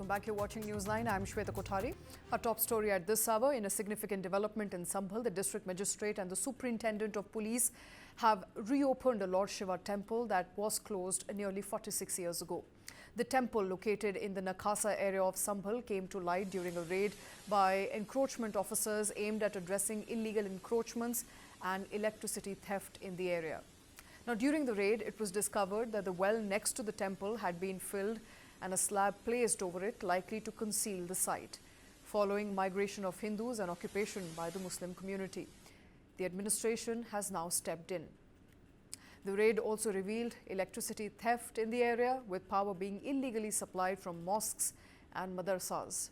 Welcome back. You're watching News9. I'm Shweta Kothari. Our top story at this hour: in a significant development in Sambhal, the district magistrate and the superintendent of police have reopened a Lord Shiva temple that was closed nearly 46 years ago. The temple, located in the Nakasa area of Sambhal, came to light during a raid by encroachment officers aimed at addressing illegal encroachments and electricity theft in the area. Now, during the raid, it was discovered that the well next to the temple had been filled and a slab placed over it, likely to conceal the site, following migration of Hindus and occupation by the Muslim community. The administration has now stepped in. The raid also revealed electricity theft in the area, with power being illegally supplied from mosques and madrasas.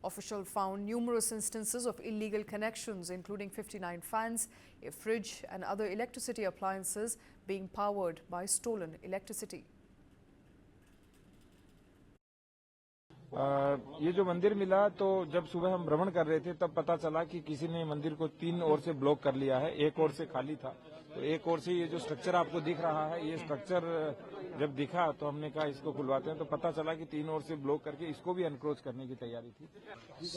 Officials found numerous instances of illegal connections, including 59 fans, a fridge and other electricity appliances being powered by stolen electricity. ये जो मंदिर मिला तो जब सुबह हम भ्रमण कर रहे थे तब पता चला कि किसी ने मंदिर को 3 ओर से ब्लॉक कर लिया है। एक ओर से खाली था, तो एक ओर से ये जो स्ट्रक्चर आपको दिख रहा है, ये स्ट्रक्चर जब दिखा तो हमने कहा इसको खुलवाते हैं, तो पता चला कि 3 ओर से ब्लॉक करके इसको भी एनक्रोच करने की तैयारी थी।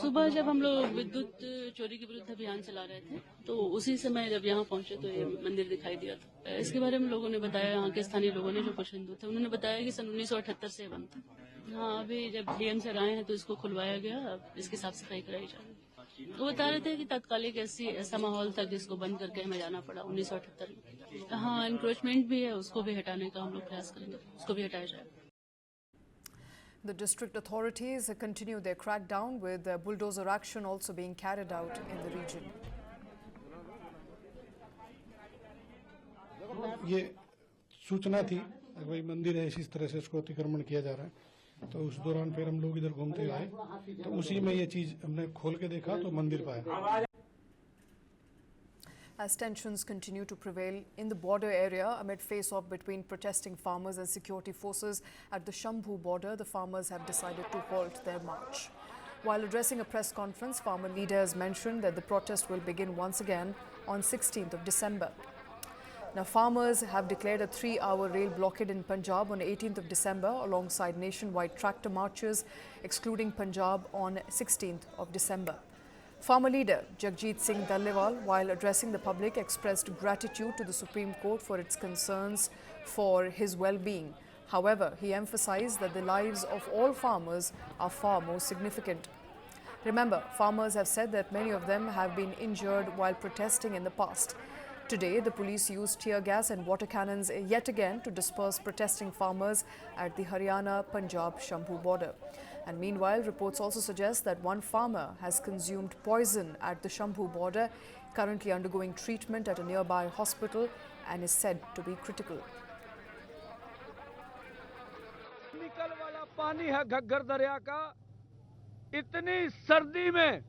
सुबह जब हम लोग विद्युत चोरी के विरुद्ध अभियान चला रहे थे तो उसी समय जब यहाँ पहुंचे तो ये मंदिर दिखाई दिया था। इसके बारे में लोगों ने बताया, यहाँ के स्थानीय लोगों ने, जो कुछ हिंदू थे, उन्होंने बताया कि सन 1978 से बंद था। हाँ, अभी जब डीएम सर आए हैं तो इसको खुलवाया गया, अब इसकी साफ सफाई कराई जा रही है। वो बता रहे थे कि तात्कालिक ऐसा माहौल था जिसको बंद करके हमें जाना पड़ा 1978 में। हाँ, एनक्रोचमेंट भी है, उसको भी हटाने का हम लोग प्रयास करेंगे, उसको भी हटाया जाए। The district authorities continue their crackdown, with bulldozer action also being carried out in the region. ये सूचना थी कि भाई मंदिर है, इस तरह से इसको अतिक्रमण किया जा रहा है, तो उस दौरान फिर हम लोग इधर घूमते आए तो उसी में ये चीज हमने खोल के देखा तो मंदिर पाया। As tensions continue to prevail in the border area amid face-off between protesting farmers and security forces at the Shambhu border, the farmers have decided to halt their march. While addressing a press conference, farmer leaders mentioned that the protest will begin once again on 16th of December. Now, farmers have declared a 3-hour rail blockade in Punjab on 18th of December, alongside nationwide tractor marches, excluding Punjab, on 16th of December. Farmer leader Jagjit Singh Dallewal, while addressing the public, expressed gratitude to the Supreme Court for its concerns for his well-being. However, he emphasized that the lives of all farmers are far more significant. Remember, farmers have said that many of them have been injured while protesting in the past. Today, the police used tear gas and water cannons yet again to disperse protesting farmers at the Haryana-Punjab Shambhu border. And meanwhile, reports also suggest that one farmer has consumed poison at the Shambhu border, currently undergoing treatment at a nearby hospital, and is said to be critical. निकल वाला पानी है घग्गर दरिया का, इतनी सर्दी में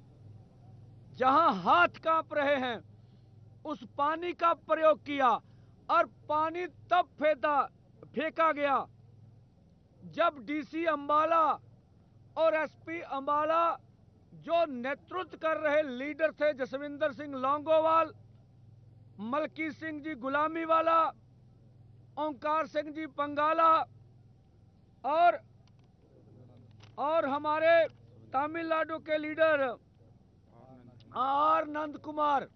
जहां हाथ कांप रहे हैं उस पानी का प्रयोग किया, और पानी तब फेंका गया जब डीसी अंबाला और एसपी अंबाला, जो नेतृत्व कर रहे लीडर थे, जसविंदर सिंह लौंगोवाल, मलकी सिंह जी गुलामी वाला, ओंकार सिंह जी पंगाला और हमारे तमिलनाडु के लीडर आर नंद कुमार,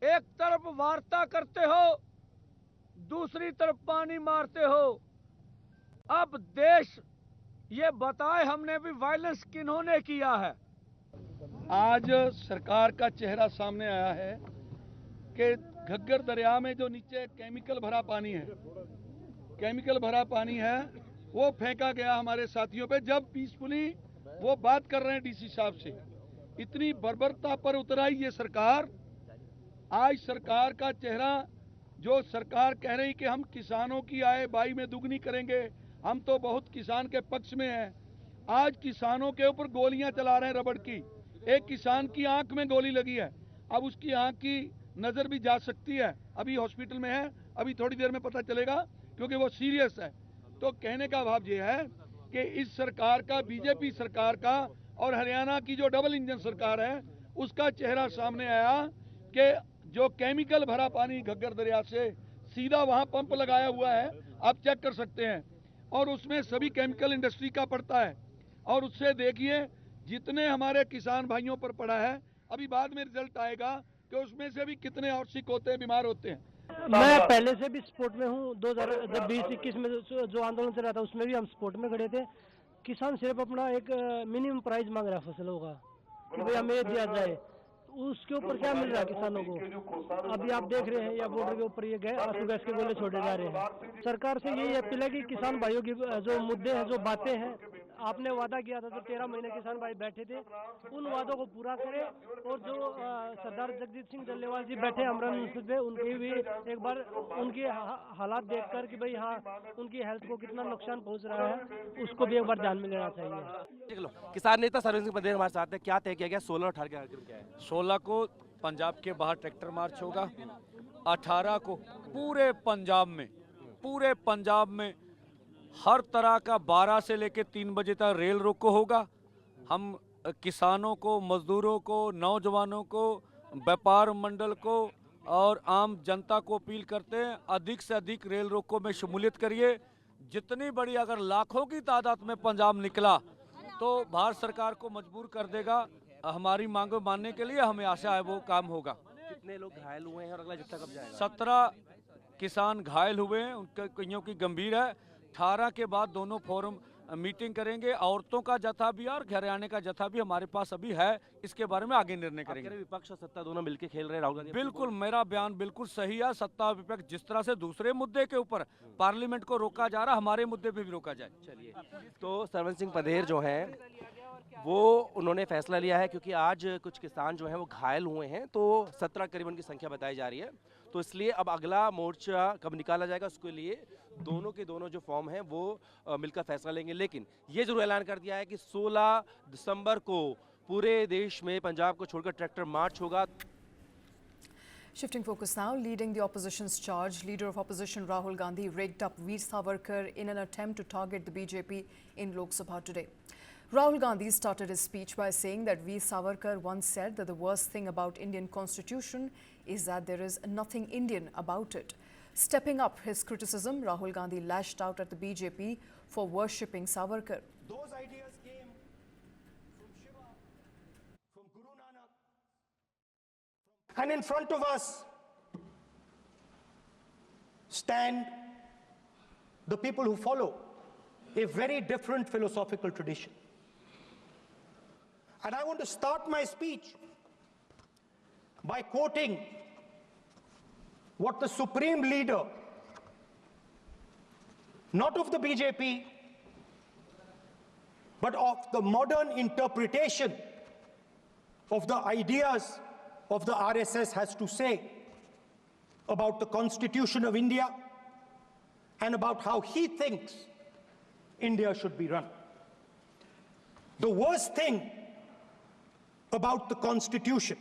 एक तरफ वार्ता करते हो, दूसरी तरफ पानी मारते हो। अब देश ये बताए हमने भी वायलेंस किन्होंने किया है। आज सरकार का चेहरा सामने आया है कि घग्गर दरिया में जो नीचे केमिकल भरा पानी है वो फेंका गया हमारे साथियों पे, जब पीसफुली वो बात कर रहे हैं डीसी साहब से। इतनी बर्बरता पर उतर आई ये सरकार। आज सरकार का चेहरा, जो सरकार कह रही कि हम किसानों की आय बाई में दुगनी करेंगे, हम तो बहुत किसान के पक्ष में हैं, आज किसानों के ऊपर गोलियां चला रहे हैं रबड़ की। एक किसान की आंख में गोली लगी है, अब उसकी आंख की नजर भी जा सकती है, अभी हॉस्पिटल में है, अभी थोड़ी देर में पता चलेगा क्योंकि वो सीरियस है। तो कहने का भाव ये है कि इस सरकार का, बीजेपी सरकार का और हरियाणा की जो डबल इंजन सरकार है, उसका चेहरा सामने आया कि जो केमिकल भरा पानी घग्गर दरिया से सीधा वहां पंप लगाया हुआ है, आप चेक कर सकते हैं। और उसमें सभी केमिकल इंडस्ट्री का पड़ता है। और उससे देखिए जितने हमारे किसान भाइयों पर पड़ा है, अभी बाद में रिजल्ट आएगा कि उसमें से भी कितने और सिक होते हैं, बीमार होते हैं। मैं पहले से भी स्पोर्ट में हूँ। 2020-21 में जो आंदोलन चल रहा था उसमें भी हम स्पोर्ट में खड़े थे। किसान सिर्फ अपना एक मिनिमम प्राइस मांग रहा है फसलों का कि भाई हमें दिया जाए। उसके ऊपर क्या मिल रहा है किसानों को? अभी आप देख रहे हैं या बॉर्डर के ऊपर ये आंसू गैस के गोले छोड़े जा रहे हैं। सरकार से यही अपील है कि किसान भाइयों की जो मुद्दे हैं, जो बातें हैं, आपने वादा किया था, जो 13 महीने किसान भाई बैठे थे, उन वादों को पूरा करें। और जो सरदार जगजीत सिंह डल्लेवाल जी बैठे अमृतसर पे, उनकी भी एक बार उनके हालात देखकर कि भाई हाँ, उनकी हेल्थ को कितना नुकसान पहुंच रहा है, उसको भी एक बार ध्यान में लेना चाहिए। किसान नेता सर्विस सिंह पदेर हमारे साथ है। क्या तय किया गया? 16 और 18 कार्यक्रम क्या है? 16 को पंजाब के बाहर ट्रैक्टर मार्च होगा। 18 को पूरे पंजाब में हर तरह का 12 से लेकर 3 बजे तक रेल रोको होगा। हम किसानों को, मजदूरों को, नौजवानों को, व्यापार मंडल को और आम जनता को अपील करते हैं, अधिक से अधिक रेल रोको में शमूलियत करिए। जितनी बड़ी, अगर लाखों की तादाद में पंजाब निकला तो भारत सरकार को मजबूर कर देगा हमारी मांगों मानने के लिए। हमें आशा है वो काम होगा। कितने लोग घायल हुए हैं और अगला जत्था कब जाएगा? 17 किसान घायल हुए हैं, उनके कईयों की गंभीर है। 18 के बाद दोनों फोरम मीटिंग करेंगे। औरतों का जत्था भी और हरियाणा का जत्था भी हमारे पास अभी है, इसके बारे में आगे निर्णय करेंगे। विपक्ष और सत्ता दोनों मिलकर खेल रहे हैं राहुल गांधी। बिल्कुल, मेरा बयान बिल्कुल सही है। सत्ता विपक्ष जिस तरह से दूसरे मुद्दे के ऊपर पार्लियामेंट को रोका जा रहा, हमारे मुद्दे पे भी रोका जाए। चलिए, तो सरवन सिंह पदेर जो हैं वो उन्होंने फैसला लिया है, क्योंकि आज कुछ किसान जो हैं वो घायल हुए हैं, तो 17 करीबन की संख्या बताई जा रही है। तो इसलिए अब अगला मोर्चा कब निकाला जाएगा, उसके लिए दोनों के दोनों जो फॉर्म हैं वो मिलकर फैसला लेंगे। लेकिन ये जरूर ऐलान कर दिया है कि 16 दिसंबर को पूरे देश में पंजाब को छोड़कर ट्रैक्टर मार्च होगा। Shifting focus now, leading the opposition's charge, leader of opposition Rahul Gandhi rigged up Veer Savarkar in an attempt to target the BJP in Lok Sabha today. Rahul Gandhi started his speech by saying that Veer Savarkar once said that the worst thing about Indian constitution is that there is nothing Indian about it. Stepping up his criticism, Rahul Gandhi lashed out at the BJP for worshipping Savarkar. Those ideas came from Shiva, from Guru Nanak, and in front of us stand the people who follow a very different philosophical tradition. And I want to start my speech by quoting what the supreme leader, not of the BJP, but of the modern interpretation of the ideas of the RSS has to say about the Constitution of India and about how he thinks India should be run. The worst thing about the Constitution,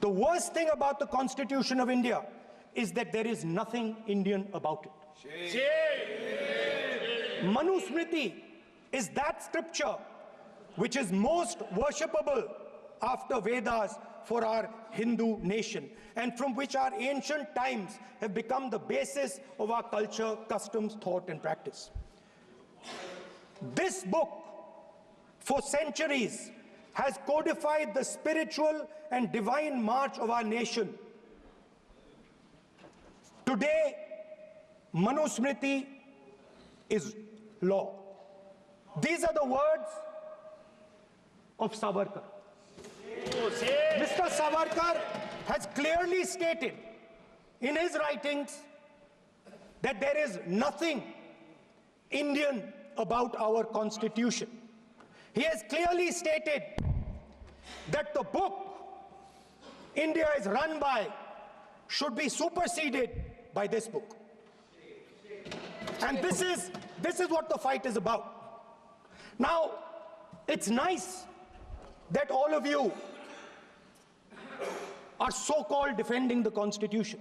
the worst thing about the Constitution of India is that there is nothing Indian about it. Manusmriti is that scripture which is most worshipable after Vedas for our Hindu nation, and from which our ancient times have become the basis of our culture, customs, thought and practice. This book, for centuries, has codified the spiritual and divine march of our nation. Today, Manusmriti is law. These are the words of Savarkar. Mr. Savarkar has clearly stated in his writings that there is nothing Indian about our Constitution. He has clearly stated that the book India is run by should be superseded by this book. And this is what the fight is about. Now, it's nice that all of you are so-called defending the Constitution.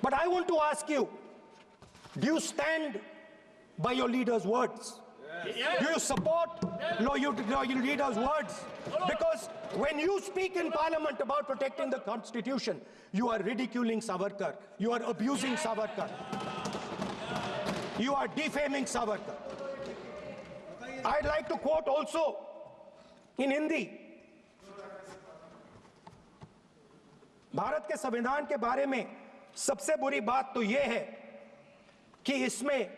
But I want to ask you, do you stand by your leader's words? Yes. Do you support your leader's words? Because when you speak in Parliament about protecting the Constitution, you are ridiculing Savarkar. You are abusing Savarkar. You are defaming Savarkar. I'd like to quote also in Hindi. Bharat के संविधान के बारे में सबसे बुरी बात तो यह है कि इसमें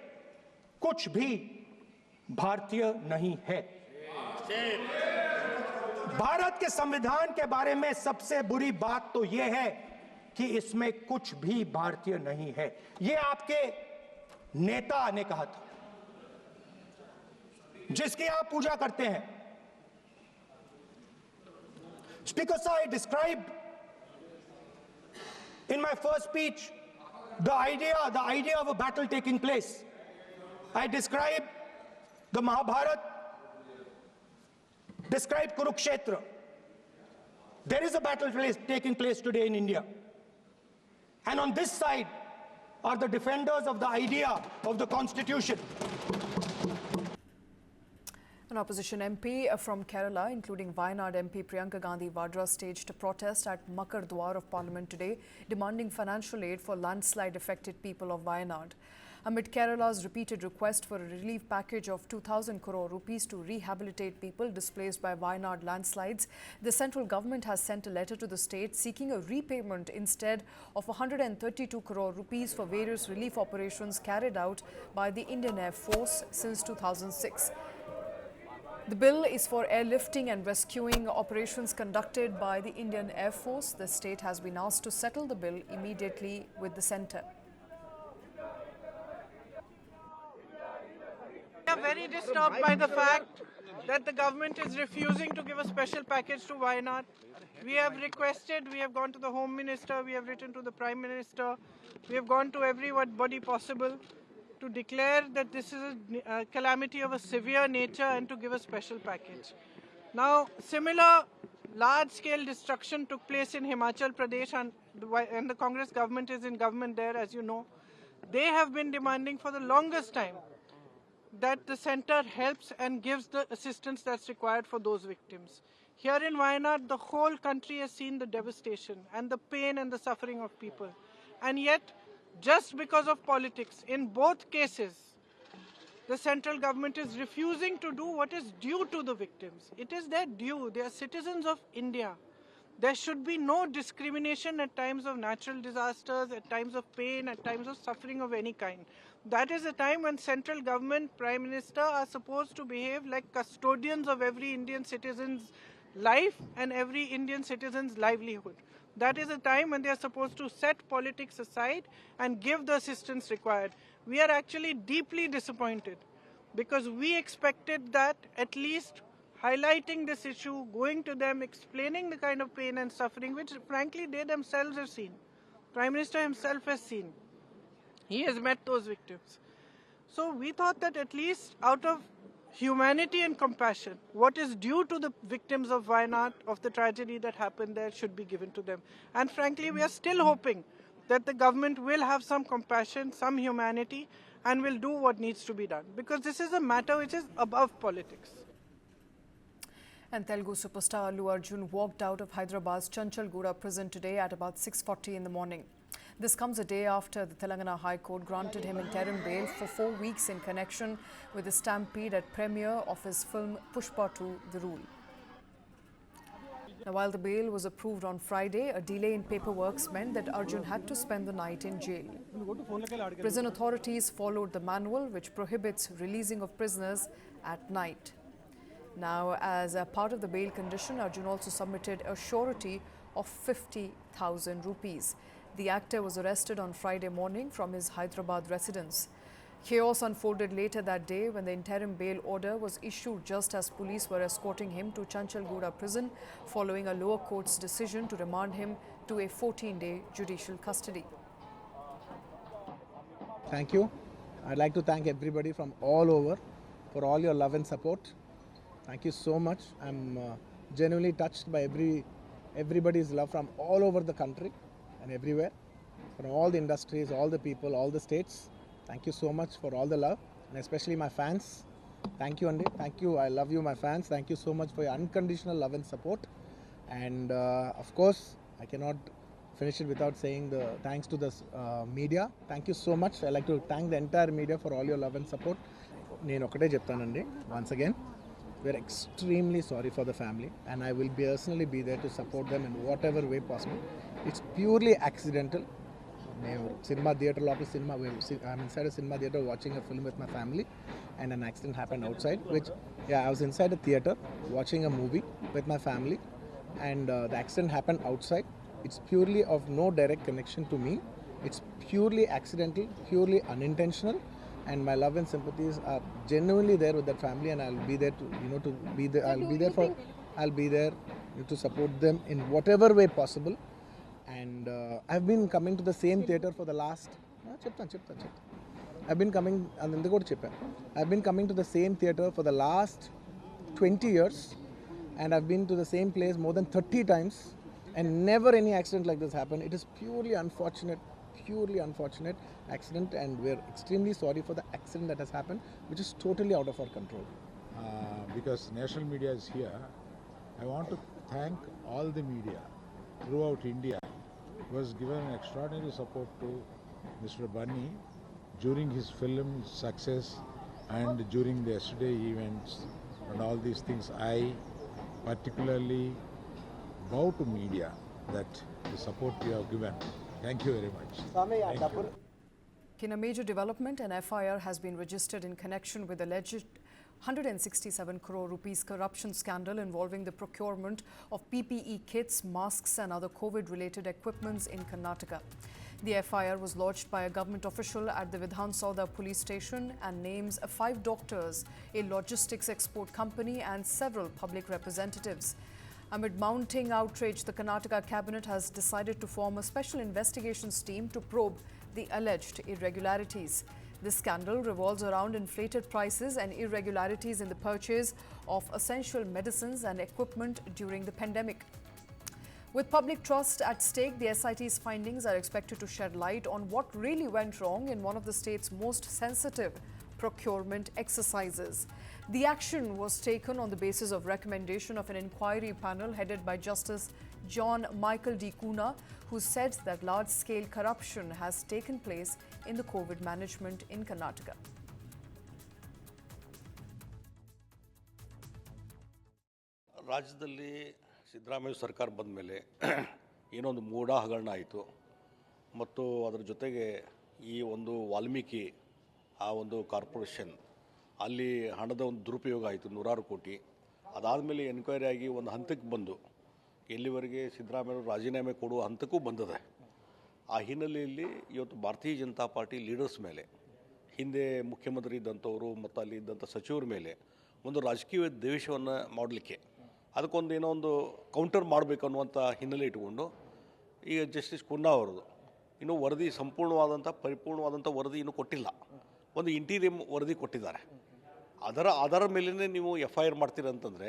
कुछ भी भारतीय नहीं है। भारत के संविधान के बारे में सबसे बुरी बात तो यह है कि इसमें कुछ भी भारतीय नहीं है। यह आपके नेता ने कहा था, जिसकी आप पूजा करते हैं। Speaker sir, I described in my first speech the idea of a battle taking place. I described the Mahabharata, described Kurukshetra. There is a battle taking place today in India. And on this side are the defenders of the idea of the Constitution. An opposition MP from Kerala, including Wayanad MP Priyanka Gandhi Vadra, staged a protest at Makar Dwar of Parliament today, demanding financial aid for landslide-affected people of Wayanad. Amid Kerala's repeated request for a relief package of 2,000 crore rupees to rehabilitate people displaced by Wayanad landslides, the central government has sent a letter to the state seeking a repayment instead of 132 crore rupees for various relief operations carried out by the Indian Air Force since 2006. The bill is for airlifting and rescuing operations conducted by the Indian Air Force. The state has been asked to settle the bill immediately with the centre. We are very disturbed by the fact that the government is refusing to give a special package to Wayanad. We have requested, we have gone to the Home Minister, we have written to the Prime Minister, we have gone to everybody possible to declare that this is a calamity of a severe nature and to give a special package. Now, similar large-scale destruction took place in Himachal Pradesh, and the Congress government is in government there, as you know. They have been demanding for the longest time that the centre helps and gives the assistance that's required for those victims. Here in Wayanad, the whole country has seen the devastation and the pain and the suffering of people. And yet, just because of politics, in both cases, the central government is refusing to do what is due to the victims. It is their due. They are citizens of India. There should be no discrimination at times of natural disasters, at times of pain, at times of suffering of any kind. That is a time when central government, Prime Minister are supposed to behave like custodians of every Indian citizen's life and every Indian citizen's livelihood. That is a time when they are supposed to set politics aside and give the assistance required. We are actually deeply disappointed because we expected that at least highlighting this issue, going to them, explaining the kind of pain and suffering which frankly they themselves have seen. Prime Minister himself has seen. He has met those victims. So we thought that at least out of humanity and compassion, what is due to the victims of Wayanad, of the tragedy that happened there, should be given to them. And frankly, we are still hoping that the government will have some compassion, some humanity, and will do what needs to be done. Because this is a matter which is above politics. And Telugu superstar Allu Arjun walked out of Hyderabad's Chanchalgooda prison today at about 6:40 in the morning. This comes a day after the Telangana High Court granted him interim bail for 4 weeks in connection with the stampede at premiere of his film Pushpa 2, The Rule. Now, while the bail was approved on Friday, a delay in paperwork meant that Arjun had to spend the night in jail. Prison authorities followed the manual which prohibits releasing of prisoners at night. Now, as a part of the bail condition, Arjun also submitted a surety of 50,000 rupees. The actor was arrested on Friday morning from his Hyderabad residence. Chaos unfolded later that day when the interim bail order was issued just as police were escorting him to Chanchalgooda prison following a lower court's decision to remand him to a 14-day judicial custody. Thank you. I'd like to thank everybody from all over for all your love and support. Thank you so much. I'm genuinely touched by everybody's love from all over the country and everywhere, from all the industries, all the people, all the states. Thank you so much for all the love, and especially my fans. Thank you, Andy. Thank you. I love you, my fans. Thank you so much for your unconditional love and support. And of course, I cannot finish it without saying the thanks to the media. Thank you so much. I like to thank the entire media for all your love and support. నేను ఒకటే చెప్తానండి, once again, we're extremely sorry for the family and I will personally be there to support them in whatever way possible. It's purely accidental. Cinema theatre, I'm inside a cinema theatre watching a film with my family and an accident happened outside, which, I was inside a theatre watching a movie with my family and the accident happened outside. It's purely of no direct connection to me. It's purely accidental, purely unintentional, and my love and sympathies are genuinely there with that family and I'll be there I'll be there to support them in whatever way possible. And I've been coming to the same theatre for the last I've been coming to the same theatre for the last 20 years and I've been to the same place more than 30 times and never any accident like this happened. It is purely unfortunate accident and we're extremely sorry for the accident that has happened, which is totally out of our control. Because national media is here, I want to thank all the media throughout India who has given extraordinary support to Mr. Bunny during his film success and during the yesterday events and all these things. I particularly bow to media that the support you have given. Thank you very much. In a major development, an FIR has been registered in connection with alleged 167 crore rupees corruption scandal involving the procurement of PPE kits, masks and other COVID-related equipments in Karnataka. The FIR was lodged by a government official at the Vidhan Sauda police station and names 5 doctors, a logistics export company and several public representatives. Amid mounting outrage, the Karnataka cabinet has decided to form a special investigations team to probe the alleged irregularities. This scandal revolves around inflated prices and irregularities in the purchase of essential medicines and equipment during the pandemic. With public trust at stake, the SIT's findings are expected to shed light on what really went wrong in one of the state's most sensitive procurement exercises. The action was taken on the basis of recommendation of an inquiry panel headed by Justice John Michael D. Kuna, who said that large-scale corruption has taken place in the COVID management in Karnataka. ರಾಜ್ಯದಲ್ಲಿ ಸಿದ್ದರಾಮಯ್ಯ ಸರ್ಕಾರ ಬಂದ ಮೇಲೆ ಏನೋ ಒಂದು ಮೂಢ ಹಗರಣ ಆಯಿತು ಮತ್ತು ಅದರ ಜೊತೆಗೆ ಈ ಒಂದು ವಾಲ್ಮೀಕಿ ಆ ಒಂದು ಕಾರ್ಪೊರೇಷನ್ ಅಲ್ಲಿ ಹಣದ ಒಂದು ದುರುಪಯೋಗ ಆಯಿತು, 100 ಕೋಟಿ. ಅದಾದಮೇಲೆ ಎನ್ಕ್ವೈರಿ ಆಗಿ ಒಂದು ಹಂತಕ್ಕೆ ಬಂದು ಎಲ್ಲಿವರೆಗೆ ಸಿದ್ದರಾಮಯ್ಯ ರಾಜೀನಾಮೆ ಕೊಡುವ ಹಂತಕ್ಕೂ ಬಂದಿದೆ. ಆ ಹಿನ್ನೆಲೆಯಲ್ಲಿ ಇವತ್ತು ಭಾರತೀಯ ಜನತಾ ಪಾರ್ಟಿ ಲೀಡರ್ಸ್ ಮೇಲೆ, ಹಿಂದೆ ಮುಖ್ಯಮಂತ್ರಿ ಇದ್ದಂಥವರು ಮತ್ತು ಅಲ್ಲಿ ಇದ್ದಂಥ ಸಚಿವರ ಮೇಲೆ ಒಂದು ರಾಜಕೀಯ ದ್ವೇಷವನ್ನು ಮಾಡಲಿಕ್ಕೆ, ಅದಕ್ಕೊಂದು ಏನೋ ಒಂದು ಕೌಂಟರ್ ಮಾಡಬೇಕು ಅನ್ನುವಂಥ ಹಿನ್ನೆಲೆ ಇಟ್ಟುಕೊಂಡು ಈಗ ಜಸ್ಟಿಸ್ ಕುನ್ನಾ ಅವರದು ಇನ್ನೂ ವರದಿ ಪರಿಪೂರ್ಣವಾದಂಥ ವರದಿ ಇನ್ನೂ ಕೊಟ್ಟಿಲ್ಲ. ಒಂದು ಇಂಟೀರಿಯಂ ವರದಿ ಕೊಟ್ಟಿದ್ದಾರೆ. ಅದರ ಆಧಾರ ಮೇಲೇ ನೀವು FIR ಮಾಡ್ತೀರಂತಂದರೆ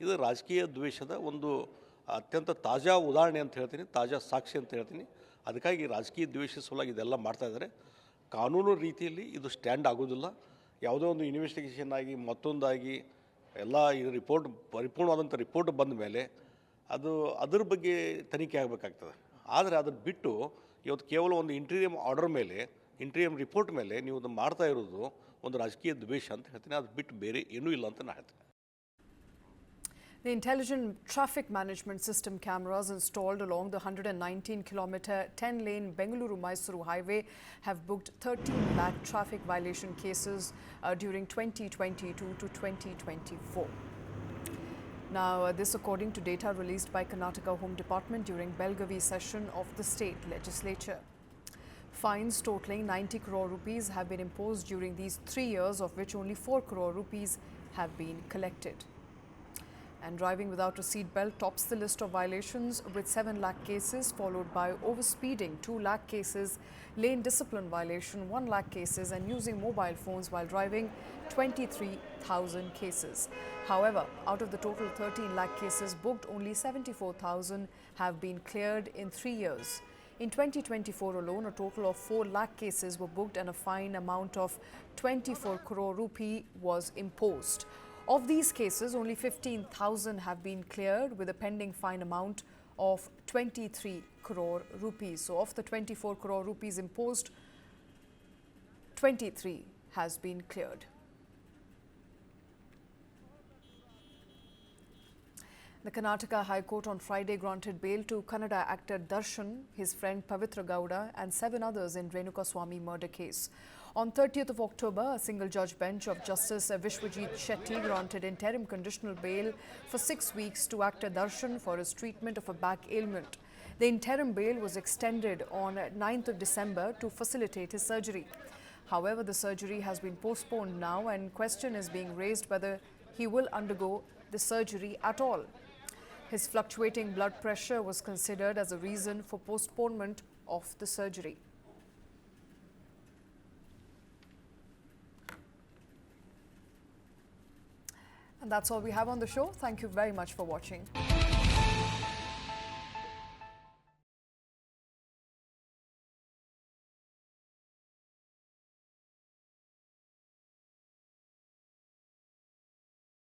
ಇದು ರಾಜಕೀಯ ದ್ವೇಷದ ಒಂದು ಅತ್ಯಂತ ತಾಜಾ ಉದಾಹರಣೆ ಅಂತ ಹೇಳ್ತೀನಿ, ತಾಜಾ ಸಾಕ್ಷಿ ಅಂತ ಹೇಳ್ತೀನಿ. ಅದಕ್ಕಾಗಿ ರಾಜಕೀಯ ದ್ವೇಷ ಸಲುವಾಗಿ ಇದೆಲ್ಲ ಮಾಡ್ತಾಯಿದ್ದಾರೆ. ಕಾನೂನು ರೀತಿಯಲ್ಲಿ ಇದು ಸ್ಟ್ಯಾಂಡ್ ಆಗೋದಿಲ್ಲ. ಯಾವುದೋ ಒಂದು ಇನ್ವೆಸ್ಟಿಗೇಷನ್ ಆಗಿ ಮತ್ತೊಂದಾಗಿ ಎಲ್ಲ ಇದು ಪರಿಪೂರ್ಣವಾದಂಥ ರಿಪೋರ್ಟ್ ಬಂದ ಮೇಲೆ ಅದ್ರ ಬಗ್ಗೆ ತನಿಖೆ ಆಗಬೇಕಾಗ್ತದೆ. ಆದರೆ ಅದನ್ನು ಬಿಟ್ಟು ಇವತ್ತು ಕೇವಲ ಒಂದು ಇಂಟೀರಿಯಂ ರಿಪೋರ್ಟ್ ಮೇಲೆ ನೀವು ಅದು ಮಾಡ್ತಾ ಇರೋದು ಒಂದು ರಾಜಕೀಯ ದ್ವೇಷ ಅಂತ ಹೇಳ್ತೀನಿ. ಅದು ಬಿಟ್ಟು ಬೇರೆ ಏನೂ ಇಲ್ಲ ಅಂತ ನಾನು ಹೇಳ್ತೀನಿ. The intelligent traffic management system cameras installed along the 119-kilometer 10-lane Bengaluru-Mysuru highway have booked 13 lakh traffic violation cases during 2022 to 2024. Now, this according to data released by Karnataka Home Department during Belgavi session of the state legislature. Fines totaling 90 crore rupees have been imposed during these 3 years, of which only 4 crore rupees have been collected. And driving without a seat belt tops the list of violations with 7 lakh cases, followed by overspeeding 2 lakh cases, lane discipline violation 1 lakh cases, and using mobile phones while driving 23,000 cases. However, out of the total 13 lakh cases booked, only 74,000 have been cleared in 3 years. In 2024 alone, a total of 4 lakh cases were booked and a fine amount of 24 crore rupee was imposed. Of these cases, only 15,000 have been cleared with a pending fine amount of 23 crore rupees. So of the 24 crore rupees imposed, 23 has been cleared. The Karnataka High Court on Friday granted bail to Kannada actor Darshan, his friend Pavitra Gowda and 7 others in Renukaswamy murder case. On 30th of October, a single-judge bench of Justice Vishwajit Shetty granted interim conditional bail for 6 weeks to actor Darshan for his treatment of a back ailment. The interim bail was extended on 9th of December to facilitate his surgery. However, the surgery has been postponed now and question is being raised whether he will undergo the surgery at all. His fluctuating blood pressure was considered as a reason for postponement of the surgery. And that's all we have on the show. Thank you very much for watching.